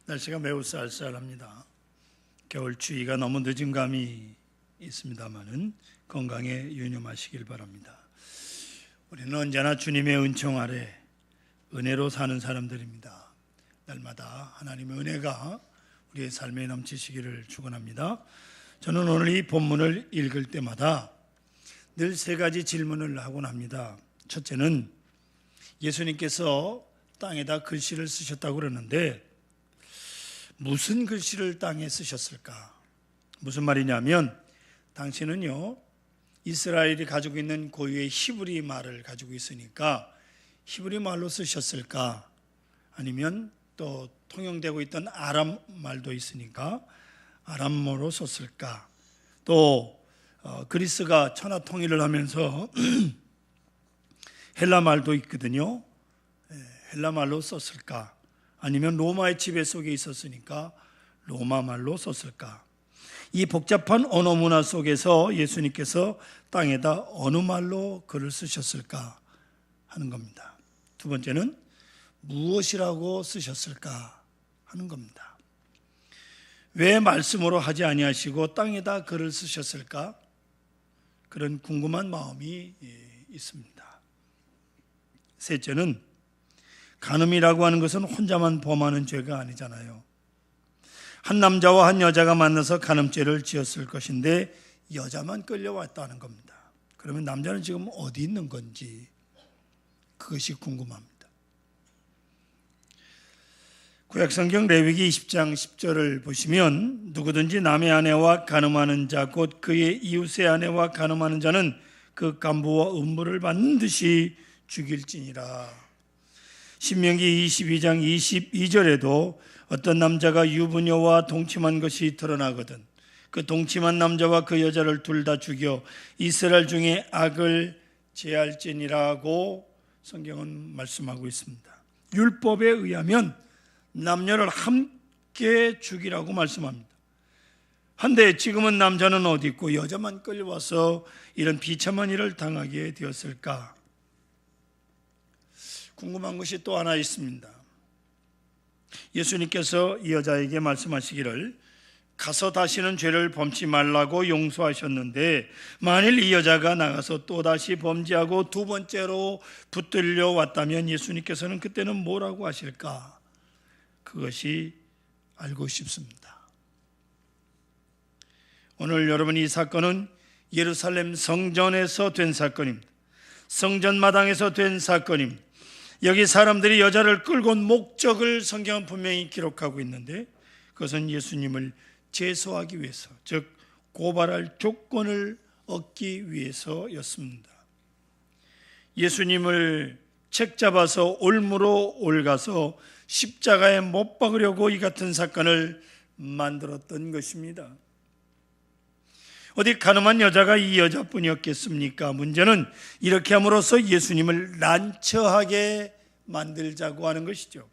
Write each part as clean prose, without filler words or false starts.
날씨가 매우 쌀쌀합니다. 겨울 추위가 너무 늦은 감이 있습니다만은 건강에 유념하시길 바랍니다. 우리는 언제나 주님의 은총 아래 은혜로 사는 사람들입니다. 날마다 하나님의 은혜가 우리의 삶에 넘치시기를 축원합니다. 저는 오늘 이 본문을 읽을 때마다 늘 세 가지 질문을 하곤 합니다. 첫째는 예수님께서 땅에다 글씨를 쓰셨다고 그러는데 무슨 글씨를 땅에 쓰셨을까? 무슨 말이냐면 당신은요 이스라엘이 가지고 있는 고유의 히브리 말을 가지고 있으니까 히브리 말로 쓰셨을까? 아니면 또 통용되고 있던 아람 말도 있으니까 아람어로 썼을까? 또 그리스가 천하 통일을 하면서 헬라 말도 있거든요. 헬라 말로 썼을까? 아니면 로마의 지배 속에 있었으니까 로마 말로 썼을까? 이 복잡한 언어 문화 속에서 예수님께서 땅에다 어느 말로 글을 쓰셨을까 하는 겁니다. 두 번째는 무엇이라고 쓰셨을까 하는 겁니다. 왜 말씀으로 하지 아니하시고 땅에다 글을 쓰셨을까? 그런 궁금한 마음이 있습니다. 셋째는 간음이라고 하는 것은 혼자만 범하는 죄가 아니잖아요. 한 남자와 한 여자가 만나서 간음죄를 지었을 것인데 여자만 끌려왔다는 겁니다. 그러면 남자는 지금 어디 있는 건지 그것이 궁금합니다. 구약성경 레위기 20장 10절을 보시면 누구든지 남의 아내와 간음하는 자 곧 그의 이웃의 아내와 간음하는 자는 그 간부와 음부를 반드시 죽일지니라. 신명기 22장 22절에도 어떤 남자가 유부녀와 동침한 것이 드러나거든 그 동침한 남자와 그 여자를 둘 다 죽여 이스라엘 중에 악을 제할지니라고 성경은 말씀하고 있습니다. 율법에 의하면 남녀를 함께 죽이라고 말씀합니다. 한데 지금은 남자는 어디 있고 여자만 끌려와서 이런 비참한 일을 당하게 되었을까? 궁금한 것이 또 하나 있습니다. 예수님께서 이 여자에게 말씀하시기를 가서 다시는 죄를 범치 말라고 용서하셨는데 만일 이 여자가 나가서 또다시 범죄하고 두 번째로 붙들려 왔다면 예수님께서는 그때는 뭐라고 하실까? 그것이 알고 싶습니다. 오늘 여러분 이 사건은 예루살렘 성전에서 된 사건입니다. 성전마당에서 된 사건입니다. 여기 사람들이 여자를 끌고 온 목적을 성경은 분명히 기록하고 있는데 그것은 예수님을 제소하기 위해서, 즉 고발할 조건을 얻기 위해서였습니다. 예수님을 책잡아서 올무로 올가서 십자가에 못 박으려고 이 같은 사건을 만들었던 것입니다. 어디 가늠한 여자가 이 여자뿐이었겠습니까? 문제는 이렇게 함으로써 예수님을 난처하게 만들자고 하는 것이죠.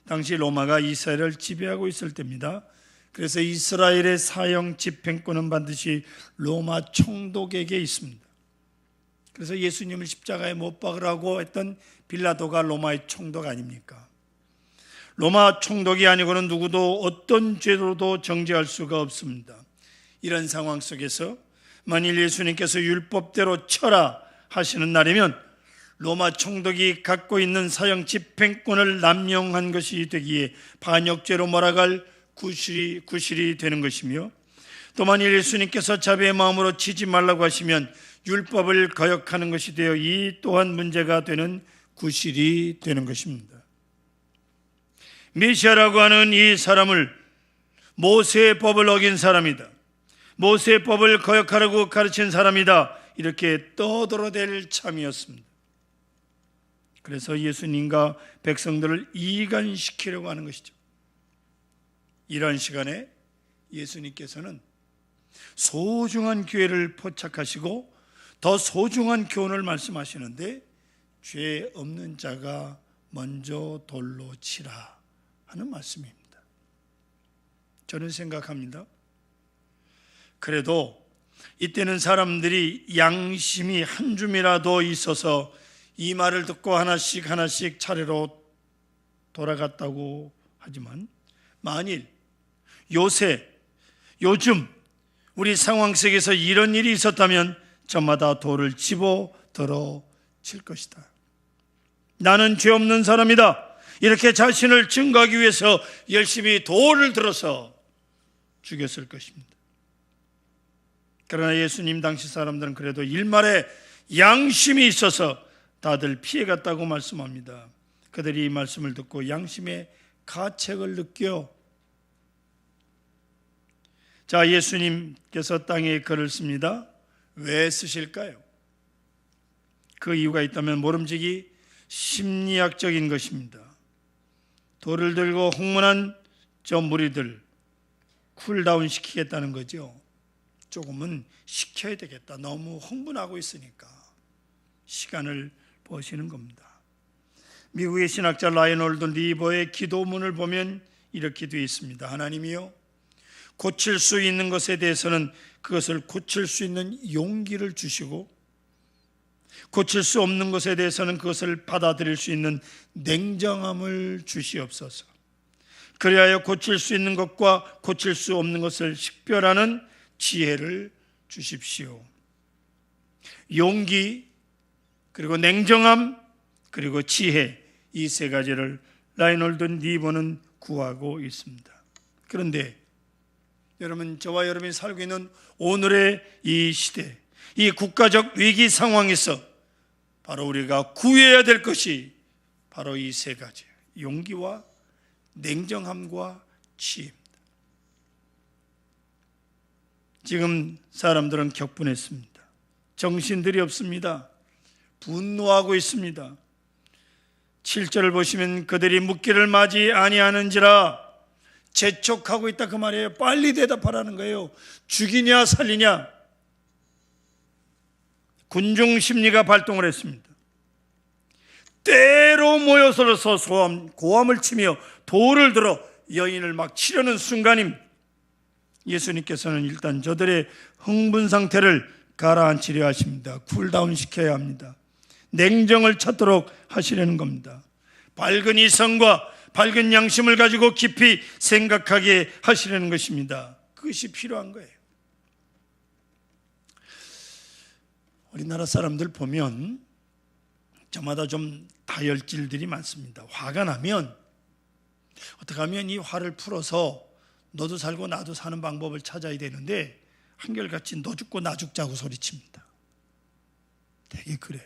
당시 로마가 이스라엘을 지배하고 있을 때입니다. 그래서 이스라엘의 사형 집행권은 반드시 로마 총독에게 있습니다. 그래서 예수님을 십자가에 못 박으라고 했던 빌라도가 로마의 총독 아닙니까? 로마 총독이 아니고는 누구도 어떤 죄로도 정죄할 수가 없습니다. 이런 상황 속에서 만일 예수님께서 율법대로 쳐라 하시는 날이면 로마 총독이 갖고 있는 사형 집행권을 남용한 것이 되기에 반역죄로 몰아갈 구실이 되는 것이며 또 만일 예수님께서 자비의 마음으로 치지 말라고 하시면 율법을 거역하는 것이 되어 이 또한 문제가 되는 구실이 되는 것입니다. 메시아라고 하는 이 사람을 모세의 법을 어긴 사람이다, 모세의 법을 거역하라고 가르친 사람이다, 이렇게 떠들어댈 참이었습니다. 그래서 예수님과 백성들을 이간시키려고 하는 것이죠. 이런 시간에 예수님께서는 소중한 기회를 포착하시고 더 소중한 교훈을 말씀하시는데 죄 없는 자가 먼저 돌로 치라 하는 말씀입니다. 저는 생각합니다. 그래도 이때는 사람들이 양심이 한 줌이라도 있어서 이 말을 듣고 하나씩 차례로 돌아갔다고 하지만 만일 요즘 우리 상황 속에서 이런 일이 있었다면 저마다 돌을 집어들어 칠 것이다. 나는 죄 없는 사람이다. 이렇게 자신을 증거하기 위해서 열심히 돌을 들어서 죽였을 것입니다. 그러나 예수님 당시 사람들은 그래도 일말에 양심이 있어서 다들 피해갔다고 말씀합니다. 그들이 이 말씀을 듣고 양심의 가책을 느껴 예수님께서 땅에 글을 씁니다. 왜 쓰실까요? 그 이유가 있다면 모름지기 심리학적인 것입니다. 돌을 들고 흥분한 저 무리들 쿨다운 시키겠다는 거죠. 조금은 식혀야 되겠다. 너무 흥분하고 있으니까 시간을 버시는 겁니다. 미국의 신학자 라이놀드 리버의 기도문을 보면 이렇게 되어 있습니다. 하나님이요, 고칠 수 있는 것에 대해서는 그것을 고칠 수 있는 용기를 주시고, 고칠 수 없는 것에 대해서는 그것을 받아들일 수 있는 냉정함을 주시옵소서. 그리하여 고칠 수 있는 것과 고칠 수 없는 것을 식별하는 지혜를 주십시오. 용기, 그리고 냉정함, 그리고 지혜, 이 세 가지를 라이놀드 리버는 구하고 있습니다. 그런데 여러분, 저와 여러분이 살고 있는 오늘의 이 시대, 이 국가적 위기 상황에서 바로 우리가 구해야 될 것이 바로 이 세 가지, 용기와 냉정함과 지혜입니다. 지금 사람들은 격분했습니다. 정신들이 없습니다. 분노하고 있습니다. 7절을 보시면 그들이 묻기를 마지 아니하는지라 재촉하고 있다, 그 말이에요. 빨리 대답하라는 거예요. 죽이냐 살리냐. 군중 심리가 발동을 했습니다. 때로 모여서서 고함을 치며 돌을 들어 여인을 막 치려는 순간임. 예수님께서는 일단 저들의 흥분 상태를 가라앉히려 하십니다. 쿨다운 시켜야 합니다. 냉정을 찾도록 하시려는 겁니다. 밝은 이성과 밝은 양심을 가지고 깊이 생각하게 하시려는 것입니다. 그것이 필요한 거예요. 우리나라 사람들 보면 저마다 좀 다혈질들이 많습니다. 화가 나면 어떻게 하면 이 화를 풀어서 너도 살고 나도 사는 방법을 찾아야 되는데 한결같이 너 죽고 나 죽자고 소리칩니다. 되게 그래요.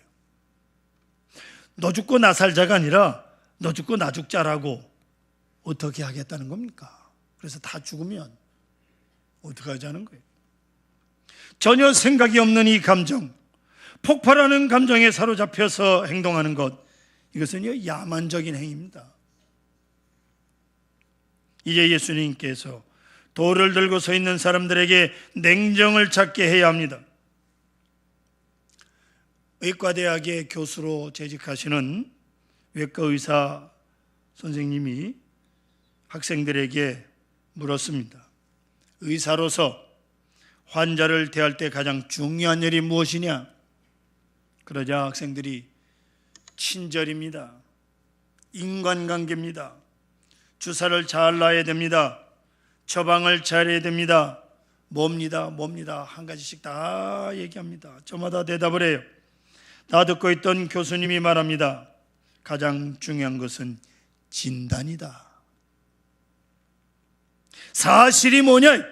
너 죽고 나 살자가 아니라 너 죽고 나 죽자라고 어떻게 하겠다는 겁니까? 그래서 다 죽으면 어떻게 하자는 거예요? 전혀 생각이 없는 이 감정, 폭발하는 감정에 사로잡혀서 행동하는 것, 이것은 야만적인 행위입니다. 이제 예수님께서 돌을 들고 서 있는 사람들에게 냉정을 찾게 해야 합니다. 의과대학의 교수로 재직하시는 외과 의사 선생님이 학생들에게 물었습니다. 의사로서 환자를 대할 때 가장 중요한 일이 무엇이냐? 그러자 학생들이 친절입니다. 인간관계입니다. 주사를 잘 놔야 됩니다. 처방을 잘해야 됩니다. 뭡니다. 한 가지씩 다 얘기합니다. 저마다 대답을 해요. 다 듣고 있던 교수님이 말합니다. 가장 중요한 것은 진단이다. 사실이 뭐냐?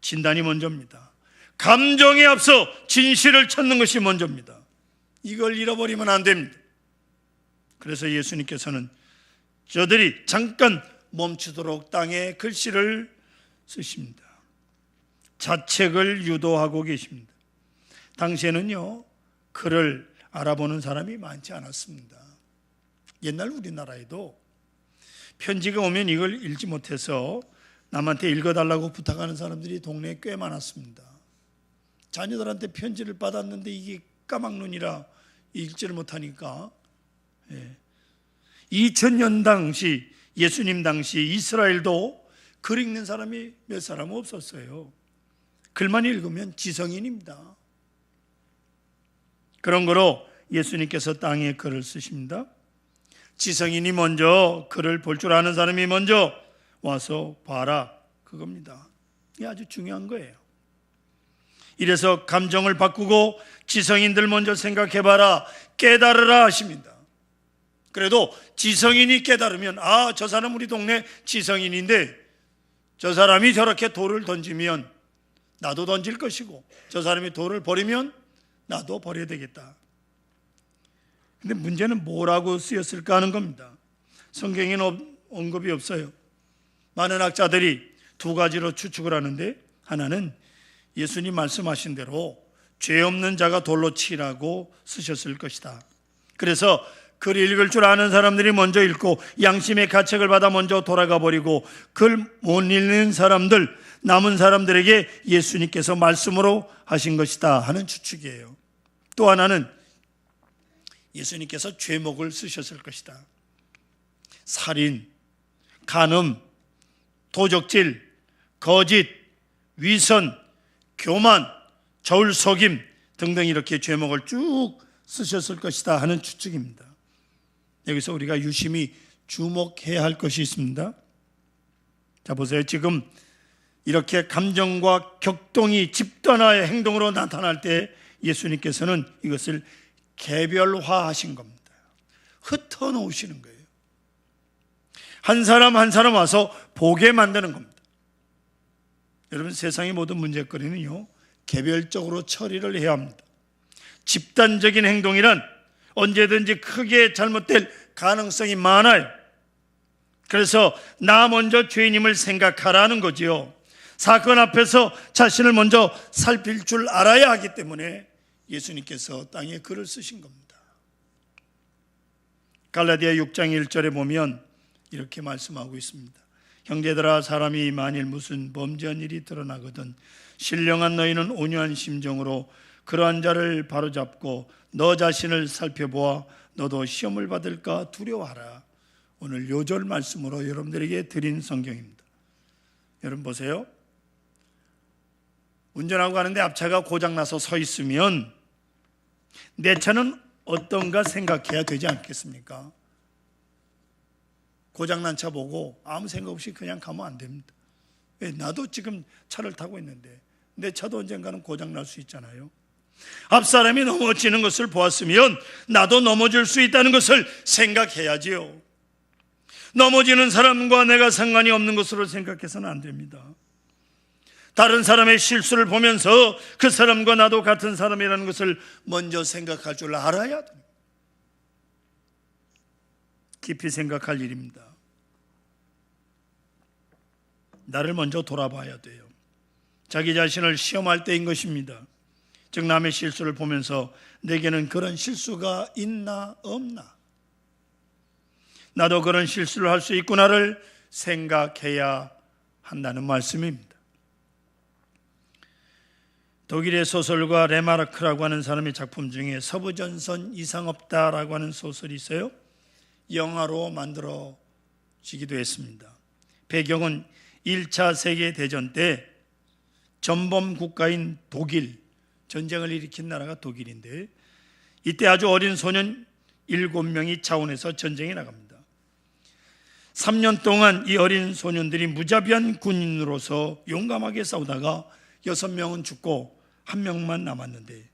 진단이 먼저입니다. 감정에 앞서 진실을 찾는 것이 먼저입니다. 이걸 잃어버리면 안 됩니다. 그래서 예수님께서는 저들이 잠깐 멈추도록 땅에 글씨를 쓰십니다. 자책을 유도하고 계십니다. 당시에는요, 글을 알아보는 사람이 많지 않았습니다. 옛날 우리나라에도 편지가 오면 이걸 읽지 못해서 남한테 읽어달라고 부탁하는 사람들이 동네에 꽤 많았습니다. 자녀들한테 편지를 받았는데 이게 까막눈이라 읽지를 못하니까 2000년 당시, 예수님 당시 이스라엘도 글 읽는 사람이 몇 사람 없었어요. 글만 읽으면 지성인입니다. 그런 거로 예수님께서 땅에 글을 쓰십니다. 지성인이 먼저, 그를 볼 줄 아는 사람이 먼저 와서 봐라, 그겁니다. 이게 아주 중요한 거예요. 이래서 감정을 바꾸고 지성인들 먼저 생각해봐라, 깨달으라 하십니다. 그래도 지성인이 깨달으면, 아, 저 사람 우리 동네 지성인인데 저 사람이 저렇게 돌을 던지면 나도 던질 것이고, 저 사람이 돌을 버리면 나도 버려야 되겠다. 근데 문제는 뭐라고 쓰였을까 하는 겁니다. 성경에는 언급이 없어요. 많은 학자들이 두 가지로 추측을 하는데, 하나는 예수님 말씀하신 대로 죄 없는 자가 돌로 치라고 쓰셨을 것이다. 그래서 글 읽을 줄 아는 사람들이 먼저 읽고 양심의 가책을 받아 먼저 돌아가 버리고, 글 못 읽는 사람들, 남은 사람들에게 예수님께서 말씀으로 하신 것이다 하는 추측이에요. 또 하나는 예수님께서 죄목을 쓰셨을 것이다. 살인, 간음, 도적질, 거짓, 위선, 교만, 저울속임 등등 이렇게 죄목을 쭉 쓰셨을 것이다 하는 추측입니다. 여기서 우리가 유심히 주목해야 할 것이 있습니다. 자, 보세요. 지금 이렇게 감정과 격동이 집단화의 행동으로 나타날 때 예수님께서는 이것을 개별화하신 겁니다. 흩어놓으시는 거예요. 한 사람 한 사람 와서 보게 만드는 겁니다. 여러분, 세상의 모든 문제거리는요, 개별적으로 처리를 해야 합니다. 집단적인 행동이란 언제든지 크게 잘못될 가능성이 많아요. 그래서 나 먼저 죄인임을 생각하라는 거지요. 사건 앞에서 자신을 먼저 살필 줄 알아야 하기 때문에 예수님께서 땅에 글을 쓰신 겁니다. 갈라디아 6장 1절에 보면 이렇게 말씀하고 있습니다. 형제들아, 사람이 만일 무슨 범죄한 일이 드러나거든 신령한 너희는 온유한 심정으로 그러한 자를 바로잡고 너 자신을 살펴보아 너도 시험을 받을까 두려워하라. 오늘 요절 말씀으로 여러분들에게 드린 성경입니다. 여러분 보세요. 운전하고 가는데 앞차가 고장나서 서 있으면 내 차는 어떤가 생각해야 되지 않겠습니까? 고장난 차 보고 아무 생각 없이 그냥 가면 안 됩니다. 왜? 나도 지금 차를 타고 있는데 내 차도 언젠가는 고장날 수 있잖아요. 앞사람이 넘어지는 것을 보았으면 나도 넘어질 수 있다는 것을 생각해야지요. 넘어지는 사람과 내가 상관이 없는 것으로 생각해서는 안 됩니다. 다른 사람의 실수를 보면서 그 사람과 나도 같은 사람이라는 것을 먼저 생각할 줄 알아야 됩니다. 깊이 생각할 일입니다. 나를 먼저 돌아봐야 돼요. 자기 자신을 시험할 때인 것입니다. 즉 남의 실수를 보면서 내게는 그런 실수가 있나 없나, 나도 그런 실수를 할 수 있구나를 생각해야 한다는 말씀입니다. 독일의 소설가 레마르크라고 하는 사람의 작품 중에 서부전선 이상 없다라고 하는 소설이 있어요. 영화로 만들어지기도 했습니다. 배경은 1차 세계대전 때 전범 국가인 독일, 전쟁을 일으킨 나라가 독일인데, 이때 아주 어린 소년 7명이 자원해서 전쟁에 나갑니다. 3년 동안 이 어린 소년들이 무자비한 군인으로서 용감하게 싸우다가 6명은 죽고 1명만 남았는데,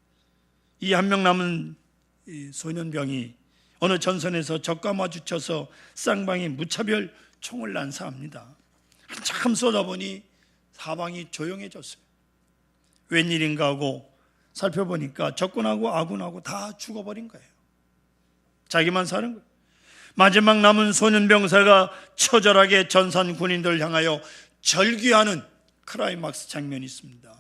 이 1명 남은 소년병이 어느 전선에서 적과 마주쳐서 쌍방이 무차별 총을 난사합니다. 한참 쏘다보니 사방이 조용해졌어요. 웬일인가 하고 살펴보니까 적군하고 아군하고 다 죽어버린 거예요. 자기만 사는 거예요. 마지막 남은 소년병사가 처절하게 전산 군인들을 향하여 절규하는 클라이막스 장면이 있습니다.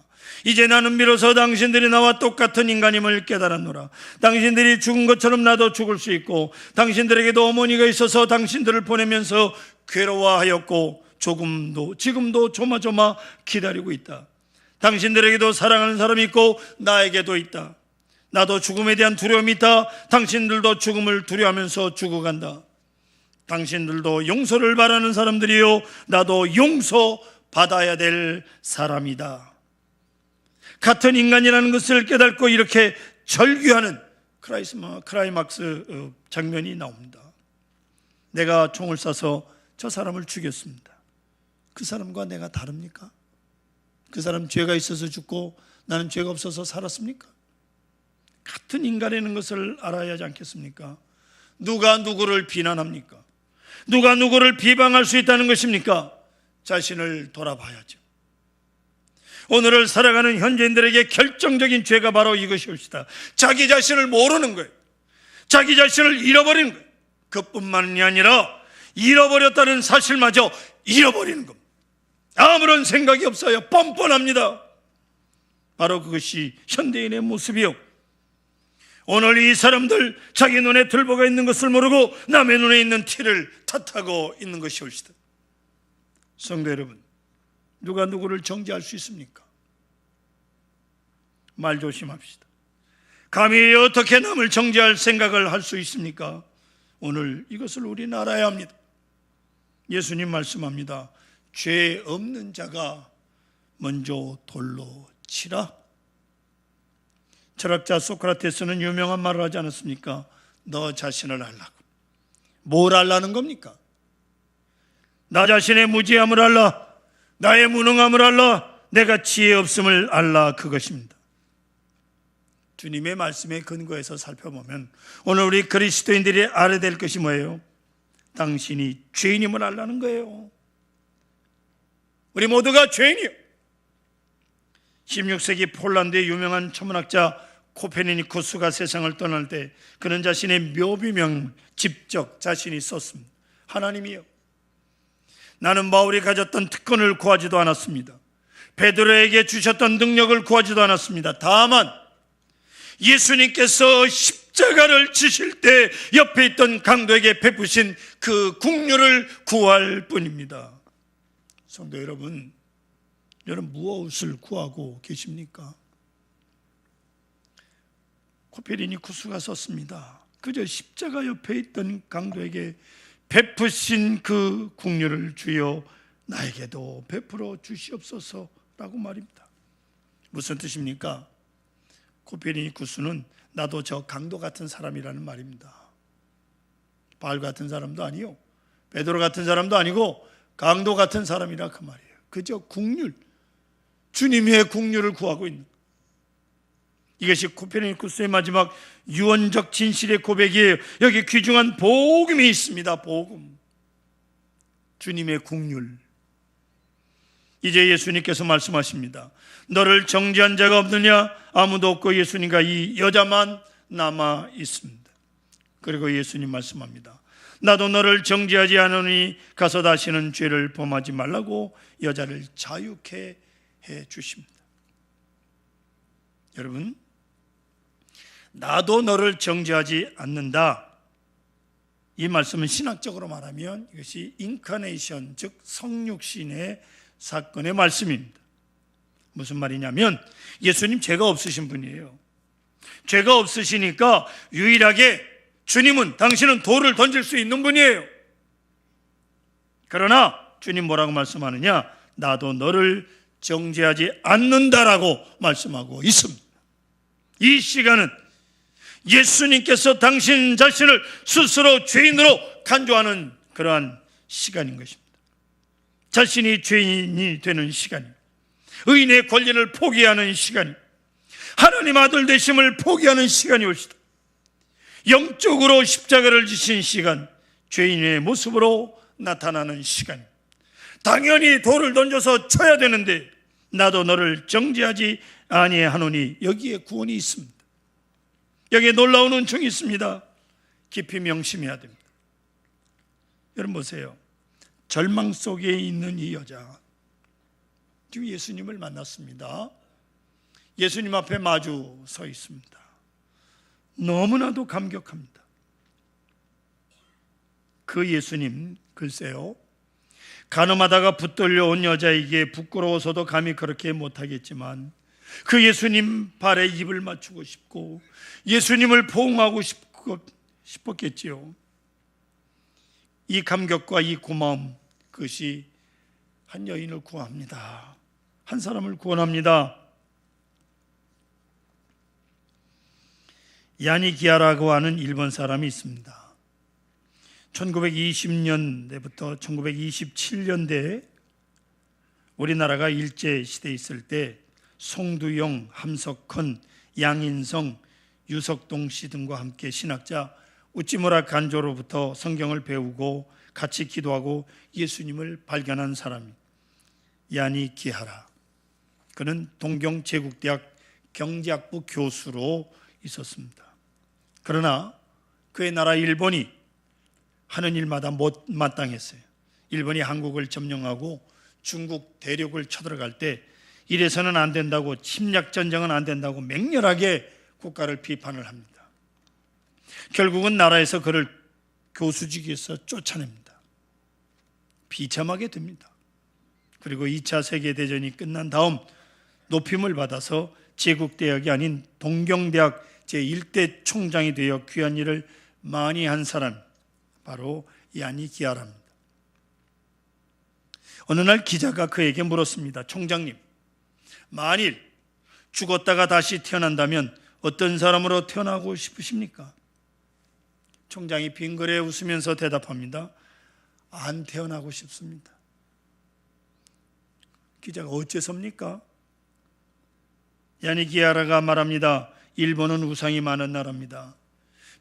이제 나는 비로소 당신들이 나와 똑같은 인간임을 깨달았노라. 당신들이 죽은 것처럼 나도 죽을 수 있고, 당신들에게도 어머니가 있어서 당신들을 보내면서 괴로워하였고, 지금도 조마조마 기다리고 있다. 당신들에게도 사랑하는 사람이 있고 나에게도 있다. 나도 죽음에 대한 두려움이 있다. 당신들도 죽음을 두려워하면서 죽어간다. 당신들도 용서를 바라는 사람들이요, 나도 용서받아야 될 사람이다. 같은 인간이라는 것을 깨닫고 이렇게 절규하는 클라이막스 장면이 나옵니다. 내가 총을 쏴서 저 사람을 죽였습니다. 그 사람과 내가 다릅니까? 그 사람 죄가 있어서 죽고 나는 죄가 없어서 살았습니까? 같은 인간이라는 것을 알아야 하지 않겠습니까? 누가 누구를 비난합니까? 누가 누구를 비방할 수 있다는 것입니까? 자신을 돌아봐야죠. 오늘을 살아가는 현재인들에게 결정적인 죄가 바로 이것이옵시다. 자기 자신을 모르는 거예요. 자기 자신을 잃어버리는 거예요. 그뿐만이 아니라 잃어버렸다는 사실마저 잃어버리는 겁니다. 아무런 생각이 없어요. 뻔뻔합니다. 바로 그것이 현대인의 모습이요, 오늘 이 사람들 자기 눈에 들보가 있는 것을 모르고 남의 눈에 있는 티를 탓하고 있는 것이옵시다. 성도 여러분, 누가 누구를 정죄할 수 있습니까? 말 조심합시다. 감히 어떻게 남을 정죄할 생각을 할 수 있습니까? 오늘 이것을 우리는 알아야 합니다. 예수님 말씀합니다. 죄 없는 자가 먼저 돌로 치라. 철학자 소크라테스는 유명한 말을 하지 않았습니까? 너 자신을 알라고. 뭘 알라는 겁니까? 나 자신의 무지함을 알라, 나의 무능함을 알라, 내가 지혜 없음을 알라, 그것입니다. 주님의 말씀에 근거해서 살펴보면 오늘 우리 그리스도인들이 알아야 될 것이 뭐예요? 당신이 죄인임을 알라는 거예요. 우리 모두가 죄인이요. 16세기 폴란드의 유명한 천문학자 코페르니쿠스가 세상을 떠날 때 그는 자신의 묘비명 직접 자신이 썼습니다. 하나님이요, 나는 바울이 가졌던 특권을 구하지도 않았습니다. 베드로에게 주셨던 능력을 구하지도 않았습니다. 다만 예수님께서 십자가를 지실 때 옆에 있던 강도에게 베푸신 그 긍휼을 구할 뿐입니다. 성도 여러분, 여러분 무엇을 구하고 계십니까? 코페르니쿠스가 썼습니다. 그저 십자가 옆에 있던 강도에게 베푸신 그 긍휼을 주여 나에게도 베풀어 주시옵소서라고 말입니다. 무슨 뜻입니까? 코페르니쿠스는 나도 저 강도 같은 사람이라는 말입니다. 바울 같은 사람도 아니요, 베드로 같은 사람도 아니고 강도 같은 사람이라 그 말이에요. 그저 긍휼, 주님의 긍휼을 구하고 있는, 이것이 코페르니쿠스의 마지막 유언적 진실의 고백이에요. 여기 귀중한 복음이 있습니다. 복음, 주님의 긍휼. 이제 예수님께서 말씀하십니다. 너를 정죄한 자가 없느냐? 아무도 없고 예수님과 이 여자만 남아 있습니다. 그리고 예수님 말씀합니다. 나도 너를 정죄하지 않으니 가서 다시는 죄를 범하지 말라고 여자를 자유케 해 주십니다. 여러분, 나도 너를 정죄하지 않는다, 이 말씀은 신학적으로 말하면 이것이 인카네이션, 즉 성육신의 사건의 말씀입니다. 무슨 말이냐면 예수님 죄가 없으신 분이에요. 죄가 없으시니까 유일하게 주님은, 당신은 돌을 던질 수 있는 분이에요. 그러나 주님 뭐라고 말씀하느냐? 나도 너를 정죄하지 않는다라고 말씀하고 있습니다. 이 시간은 예수님께서 당신 자신을 스스로 죄인으로 간주하는 그러한 시간인 것입니다. 자신이 죄인이 되는 시간입니다. 의인의 권리를 포기하는 시간입니다. 하나님 아들 되심을 포기하는 시간이 옵시다. 영적으로 십자가를 지신 시간, 죄인의 모습으로 나타나는 시간입니다. 당연히 돌을 던져서 쳐야 되는데 나도 너를 정죄하지 아니하노니, 여기에 구원이 있습니다. 여기에 놀라운 은총이 있습니다. 깊이 명심해야 됩니다. 여러분 보세요. 절망 속에 있는 이 여자, 지금 예수님을 만났습니다. 예수님 앞에 마주 서 있습니다. 너무나도 감격합니다. 그 예수님, 글쎄요, 가늠하다가 붙들려 온 여자에게 부끄러워서도 감히 그렇게 못하겠지만 그 예수님 발에 입을 맞추고 싶고 예수님을 포옹하고 싶었겠지요. 이 감격과 이 고마움, 그것이 한 여인을 구합니다. 한 사람을 구원합니다. 야니기아라고 하는 일본 사람이 있습니다. 1920년대부터 1927년대에 우리나라가 일제시대에 있을 때 송두용, 함석헌, 양인성, 유석동 씨 등과 함께 신학자 우찌무라 간조로부터 성경을 배우고 같이 기도하고 예수님을 발견한 사람이 야니 기하라. 그는 동경 제국대학 경제학부 교수로 있었습니다. 그러나 그의 나라 일본이 하는 일마다 못마땅했어요. 일본이 한국을 점령하고 중국 대륙을 쳐들어갈 때 이래서는 안 된다고, 침략 전쟁은 안 된다고 맹렬하게 국가를 비판을 합니다. 결국은 나라에서 그를 교수직에서 쫓아냅니다. 비참하게 됩니다. 그리고 2차 세계대전이 끝난 다음 높임을 받아서 제국대학이 아닌 동경대학 제1대 총장이 되어 귀한 일을 많이 한 사람, 바로 야니 기하라입니다. 어느 날 기자가 그에게 물었습니다. 총장님, 만일 죽었다가 다시 태어난다면 어떤 사람으로 태어나고 싶으십니까? 총장이 빙그레 웃으면서 대답합니다. 안 태어나고 싶습니다. 기자가 어째서입니까? 야니 기하라가 말합니다. 일본은 우상이 많은 나라입니다.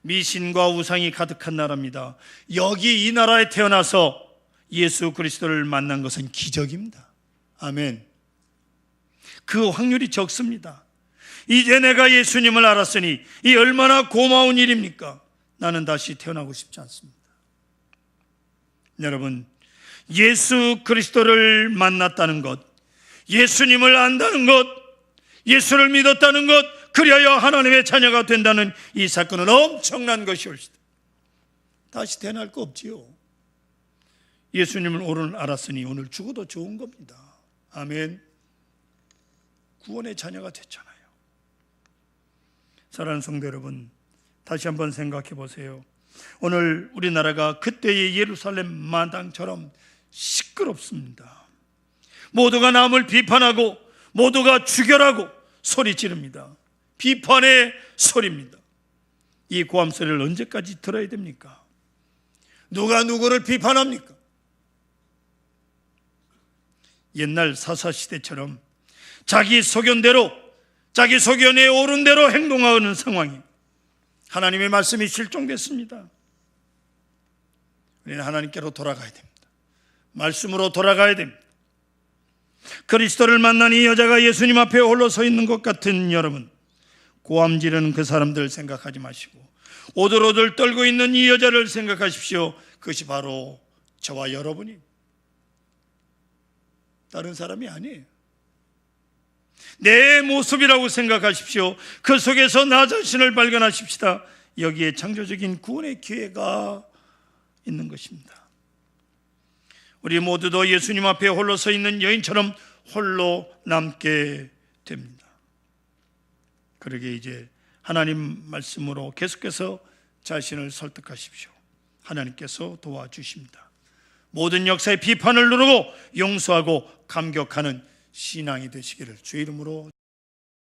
미신과 우상이 가득한 나라입니다. 여기 이 나라에 태어나서 예수 그리스도를 만난 것은 기적입니다. 아멘. 그 확률이 적습니다. 이제 내가 예수님을 알았으니 이 얼마나 고마운 일입니까? 나는 다시 태어나고 싶지 않습니다. 여러분, 예수 그리스도를 만났다는 것, 예수님을 안다는 것, 예수를 믿었다는 것, 그리하여 하나님의 자녀가 된다는 이 사건은 엄청난 것이옵니다. 다시 태어날 거 없지요. 예수님을 오늘 알았으니 오늘 죽어도 좋은 겁니다. 아멘. 구원의 자녀가 됐잖아요. 사랑하는 성도 여러분, 다시 한번 생각해 보세요. 오늘 우리나라가 그때의 예루살렘 마당처럼 시끄럽습니다. 모두가 남을 비판하고 모두가 죽여라고 소리 지릅니다. 비판의 소리입니다. 이 고함 소리를 언제까지 들어야 됩니까? 누가 누구를 비판합니까? 옛날 사사시대처럼 자기 소견대로, 자기 소견에 오른 대로 행동하는 상황이 하나님의 말씀이 실종됐습니다. 우리는 하나님께로 돌아가야 됩니다. 말씀으로 돌아가야 됩니다. 그리스도를 만난 이 여자가 예수님 앞에 홀로 서 있는 것 같은 여러분, 고함 지르는 그 사람들 생각하지 마시고 오들오들 떨고 있는 이 여자를 생각하십시오. 그것이 바로 저와 여러분이, 다른 사람이 아니에요. 내 모습이라고 생각하십시오. 그 속에서 나 자신을 발견하십시다. 여기에 창조적인 구원의 기회가 있는 것입니다. 우리 모두도 예수님 앞에 홀로 서 있는 여인처럼 홀로 남게 됩니다. 그러게 이제 하나님 말씀으로 계속해서 자신을 설득하십시오. 하나님께서 도와주십니다. 모든 역사의 비판을 누르고 용서하고 감격하는 신앙이 되시기를 주의 이름으로